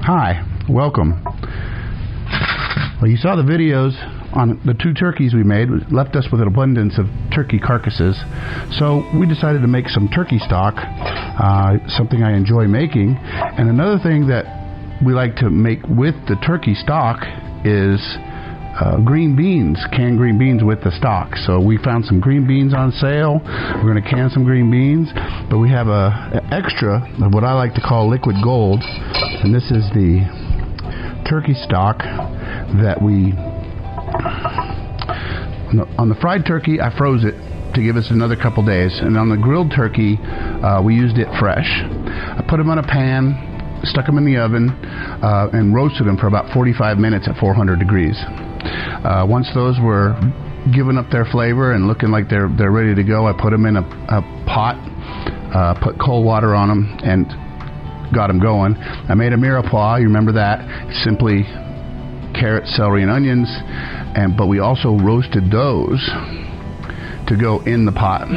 Hi, welcome. Well, you saw the videos on the 2 turkeys we made. It left us with an abundance of turkey carcasses. So we decided to make some turkey stock, something I enjoy making. And another thing that we like to make with the turkey stock is green beans, canned green beans with the stock. So we found some green beans on sale. We're going to can some green beans, but we have an extra of what I like to call liquid gold, and this is the turkey stock that we, on the fried turkey, I froze it to give us another couple days, and on the grilled turkey, we used it fresh. I put them on a pan, stuck them in the oven, and roasted them for about 45 minutes at 400 degrees. Once those were giving up their flavor and looking like they're ready to go, I put them in a pot, put cold water on them, and got them going. I made a mirepoix. You remember that? Simply carrots, celery, and onions, but we also roasted those to go in the pot.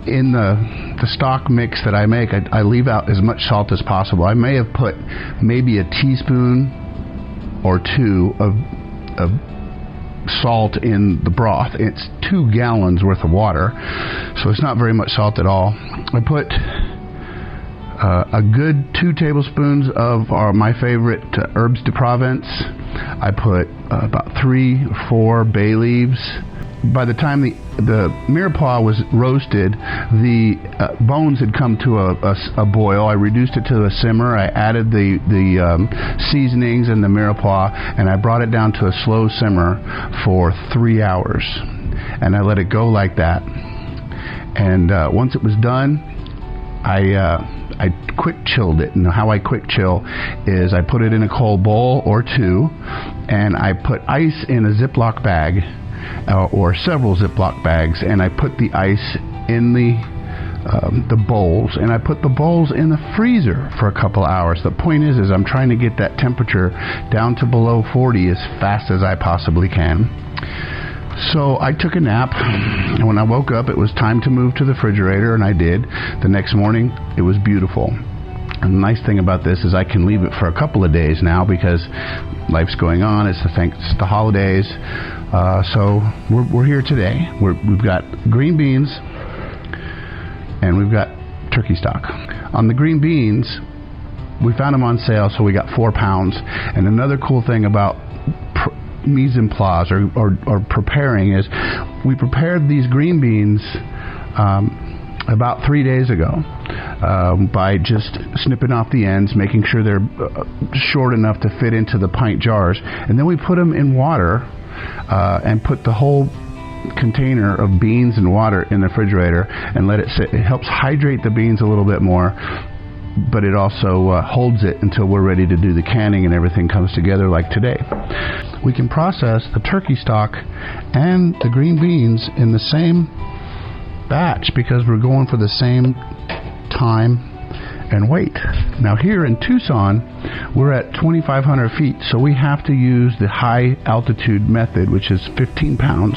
In the stock mix that I make, I leave out as much salt as possible. I may have put maybe a teaspoon or 2 of salt in the broth. It's 2 gallons worth of water, so it's not very much salt at all. I put a good 2 tablespoons of my favorite herbes de Provence. I put about 3 or 4 bay leaves. By the time the mirepoix was roasted, the bones had come to a boil. I reduced it to a simmer. I added the seasonings and the mirepoix, and I brought it down to a slow simmer for 3 hours. And I let it go like that. And once it was done, I quick chilled it. And how I quick chill is I put it in a cold bowl or 2, and I put ice in a Ziploc bag, or several Ziploc bags, and I put the ice in the bowls, and I put the bowls in the freezer for a couple hours. The point is I'm trying to get that temperature down to below 40 as fast as I possibly can. So I took a nap, and when I woke up, it was time to move to the refrigerator, and I did. The next morning, it was beautiful. And the nice thing about this is I can leave it for a couple of days now because life's going on. It's the holidays. So we're here today. We've got green beans and we've got turkey stock. On the green beans, we found them on sale, so we got 4 pounds. And another cool thing about mise en place or preparing is we prepared these green beans about 3 days ago by just snipping off the ends, making sure they're short enough to fit into the pint jars, and then we put them in water and put the whole container of beans and water in the refrigerator and let it sit. It helps hydrate the beans a little bit more, but it also holds it until we're ready to do the canning and everything comes together like today. We can process the turkey stock and the green beans in the same batch because we're going for the same time and weight. Now here in Tucson, we're at 2,500 feet, so we have to use the high altitude method, which is 15 pounds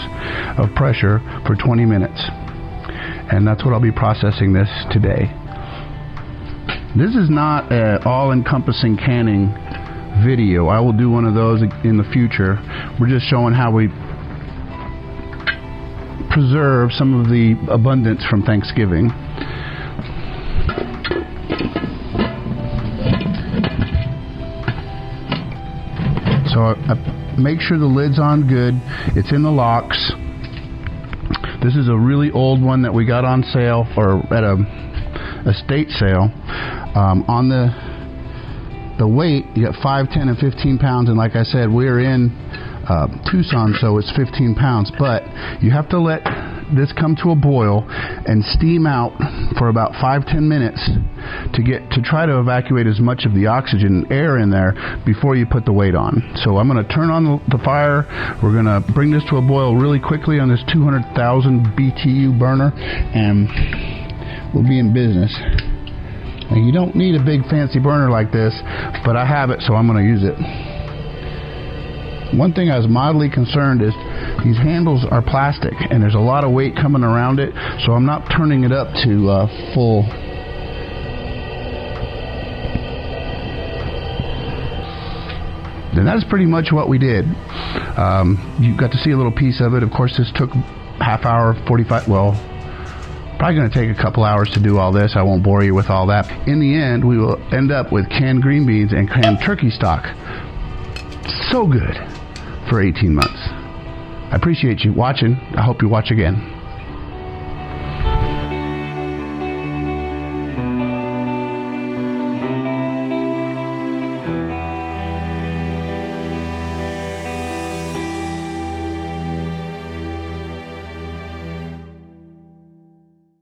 of pressure for 20 minutes. And that's what I'll be processing this today. This is not an all-encompassing canning video. I will do one of those in the future. We're just showing how we preserve some of the abundance from Thanksgiving. So I make sure the lid's on good. It's in the locks. This is a really old one that we got on sale or at a estate sale. On the weight, you got 5, 10, and 15 pounds, and like I said, we're in Tucson, so it's 15 pounds. But you have to let this come to a boil and steam out for about 5-10 minutes to try to evacuate as much of the oxygen and air in there before you put the weight on. So I'm going to turn on the fire. We're going to bring this to a boil really quickly on this 200,000 BTU burner, and we'll be in business. Now, you don't need a big fancy burner like this, but I have it, so I'm going to use it. One thing I was mildly concerned is these handles are plastic, and there's a lot of weight coming around it, so I'm not turning it up to full And that's pretty much what we did. You got to see a little piece of it. Of course, this took half hour, 45, well, probably going to take a couple hours to do all this. I won't bore you with all that. In the end, we will end up with canned green beans and canned turkey stock. So good for 18 months. I appreciate you watching. I hope you watch again.